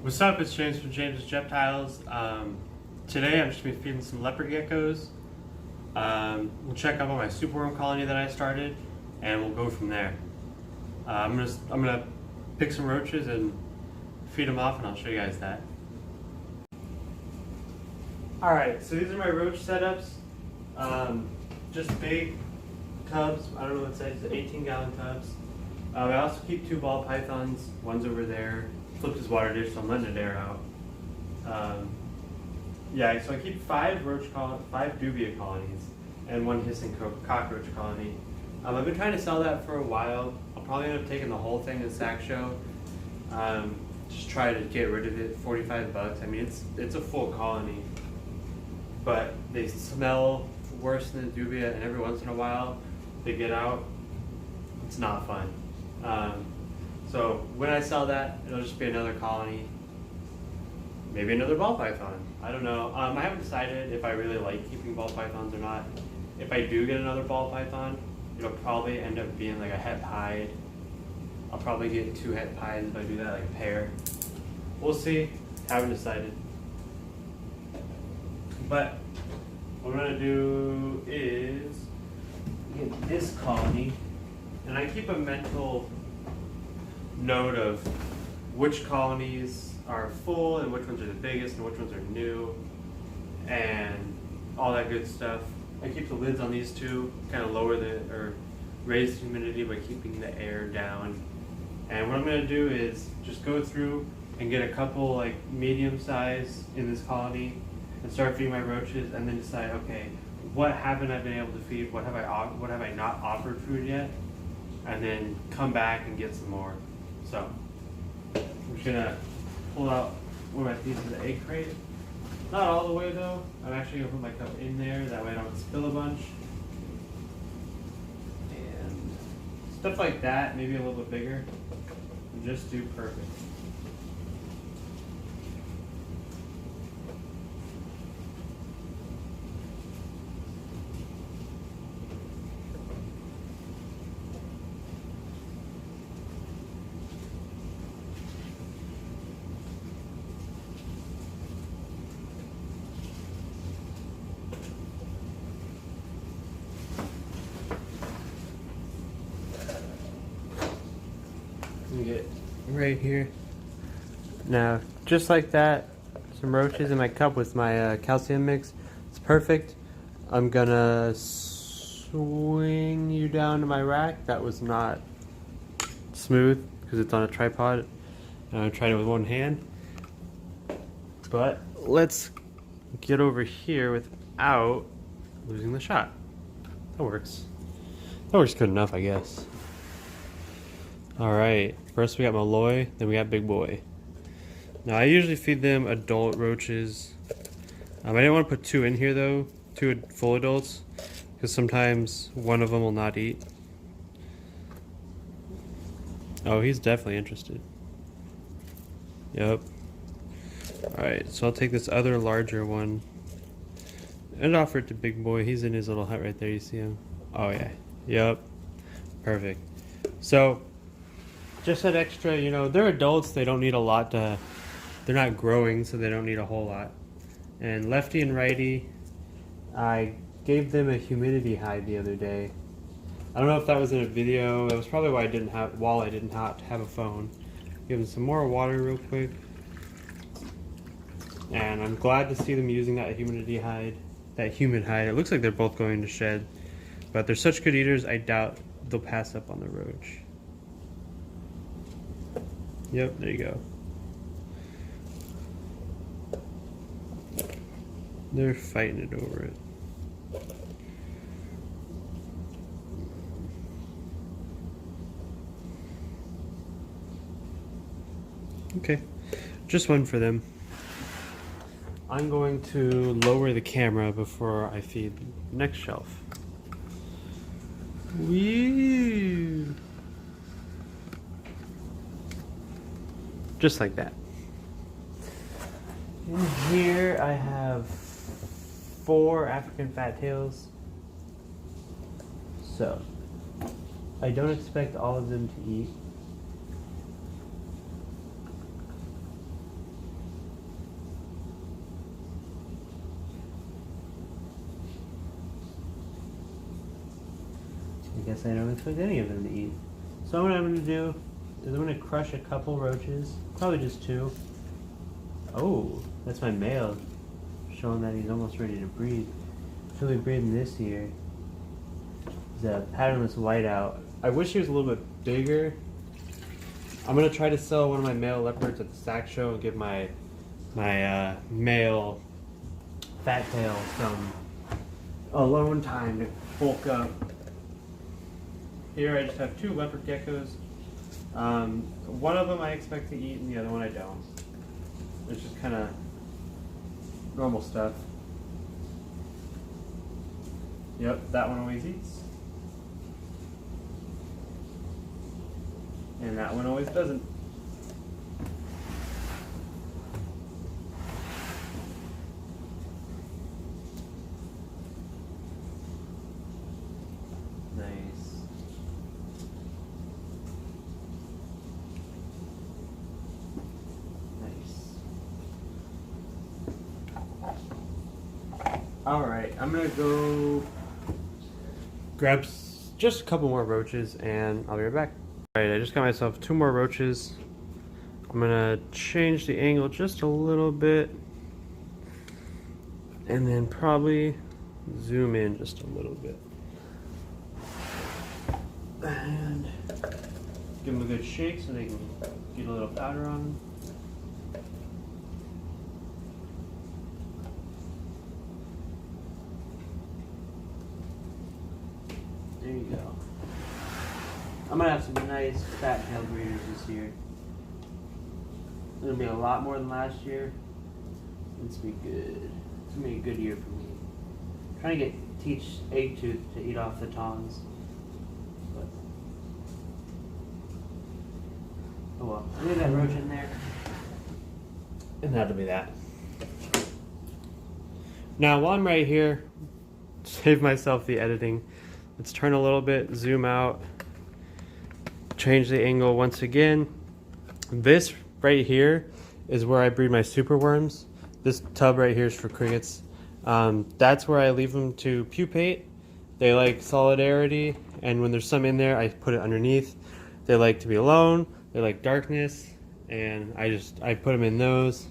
What's up? It's James from James's Reptiles. Today I'm just going to be feeding some leopard geckos. We'll check up on my superworm colony that I started, and we'll go from there. I'm gonna pick some roaches and feed them off, and I'll show you guys that. All right, so these are my roach setups. Just big tubs. I don't know what size. 18-gallon tubs. I also keep 2 ball pythons. One's over there. Flipped his water dish, so I'm letting it air out. Yeah, so I keep 5 dubia colonies and 1 hissing cockroach colony. I've been trying to sell that for a while. I'll probably end up taking the whole thing in sack show. Just try to get rid of it. 45 bucks. I mean, it's a full colony, but they smell worse than the dubia, and every once in a while they get out. It's not fun. So when I sell that, it'll just be another colony, maybe another ball python. I don't know. I haven't decided if I really like keeping ball pythons or not. If I do get another ball python, it'll probably end up being like a het pied. I'll probably get 2 het pieds if I do that, like a pair. We'll see. Haven't decided. But what I'm gonna do is get this colony, and I keep a mental note of which colonies are full and which ones are the biggest and which ones are new and all that good stuff. I keep the lids on these 2, kind of raise the humidity by keeping the air down. And what I'm going to do is just go through and get a couple like medium size in this colony and start feeding my roaches, and then decide, okay, what haven't I been able to feed? What have I not offered food yet? And then come back and get some more. So I'm just gonna pull out one of my pieces of the egg crate. Not all the way though. I'm actually gonna put my cup in there, that way I don't spill a bunch. And stuff like that, maybe a little bit bigger, would just do perfect. Get right here. Now, just like that, some roaches in my cup with my calcium mix. It's perfect. I'm gonna swing you down to my rack. That was not smooth because it's on a tripod, and I'm trying it with one hand. But let's get over here without losing the shot. That works. That works good enough, I guess. Alright, first we got Malloy, then we got Big Boy. Now I usually feed them adult roaches. I didn't want to put 2 in here though, 2 full adults, because sometimes one of them will not eat. Oh, he's definitely interested. Yep. Alright, so I'll take this other larger one and offer it to Big Boy. He's in his little hut right there, you see him? Oh yeah, yep, perfect. So just that extra, you know, they're adults, they don't need a lot they're not growing, so they don't need a whole lot. And lefty and righty, I gave them a humidity hide the other day. I don't know if that was in a video, that was probably why I didn't have a phone. Give them some more water real quick. And I'm glad to see them using that humidity hide, that humid hide. It looks like they're both going to shed, but they're such good eaters, I doubt they'll pass up on the roach. Yep, there you go. They're fighting it over it. Okay, just one for them. I'm going to lower the camera before I feed the next shelf. Woo! Just like that. In here I have 4 African fat tails. So I don't expect all of them to eat. guess I don't expect any of them to eat. So what I'm going to do is I'm going to crush a couple roaches, probably just 2. Oh, that's my male, showing that he's almost ready to breed. He'll be breeding this year. He's a patternless whiteout. I wish he was a little bit bigger. I'm going to try to sell one of my male leopards at the SAC show and give my male fat tail some alone time to bulk up. Here I just have 2 leopard geckos. One of them I expect to eat and the other one I don't. It's just kind of normal stuff. Yep, that one always eats. And that one always doesn't. Nice. Alright, I'm gonna go grab just a couple more roaches and I'll be right back. Alright, I just got myself 2 more roaches. I'm gonna change the angle just a little bit and then probably zoom in just a little bit. And give them a good shake so they can get a little powder on them. There you go. I'm gonna have some nice fat tail breeders this year. It'll be a lot more than last year. It's gonna be good. It's gonna be a good year for me. I'm trying to teach Egg Tooth to eat off the Tongs. But oh well. I'll leave that roach in there. And that'll be that. Now while I'm right here, save myself the editing. Let's turn a little bit, zoom out, change the angle once again. This right here is where I breed my super worms. This tub right here is for crickets. That's where I leave them to pupate. They like solidarity, and when there's some in there, I put it underneath. They like to be alone, they like darkness, and I put them in those.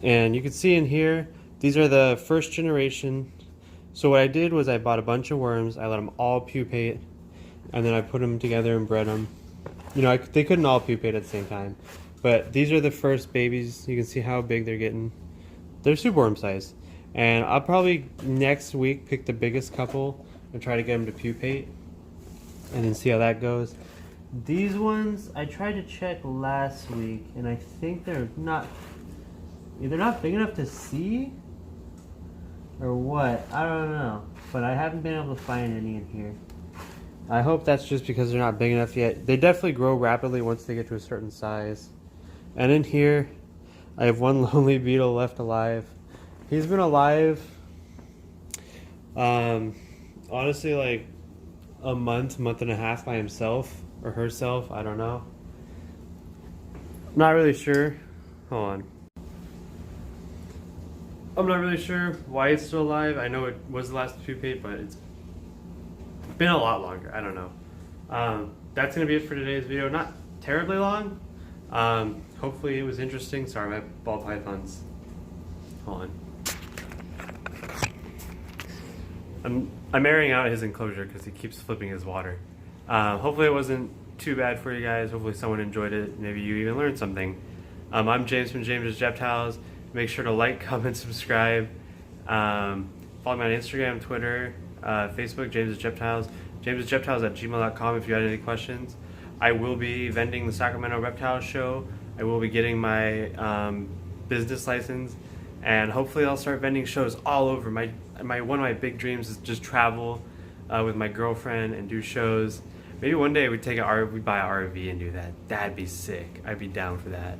And you can see in here, these are the first generation. So what I did was I bought a bunch of worms, I let them all pupate, and then I put them together and bred them. You know, they couldn't all pupate at the same time, but these are the first babies. You can see how big they're getting. They're superworm size. And I'll probably next week pick the biggest couple and try to get them to pupate, and then see how that goes. These ones, I tried to check last week, and I think they're not big enough to see, or what, I don't know, but I haven't been able to find any in here. I hope that's just because they're not big enough yet. They definitely grow rapidly once they get to a certain size. And in here, I have one lonely beetle left alive. He's been alive, honestly, like a month and a half by himself, or herself, I don't know. I'm not really sure. Hold on. I'm not really sure why it's still alive. I know it was the last pupate, but it's been a lot longer. I don't know. That's going to be it for today's video. Not terribly long. Hopefully it was interesting. Sorry, my ball pythons. Hold on. I'm airing out his enclosure because he keeps flipping his water. Hopefully it wasn't too bad for you guys. Hopefully someone enjoyed it. Maybe you even learned something. I'm James from James's Reptiles. Make sure to like, comment, subscribe. Follow me on Instagram, Twitter, Facebook, James's Reptiles. James'sReptiles@gmail.com if you had any questions. I will be vending the Sacramento Reptile Show. I will be getting my business license, and hopefully I'll start vending shows all over. One of my big dreams is just travel with my girlfriend and do shows. Maybe one day we'd buy an RV and do that. That'd be sick. I'd be down for that.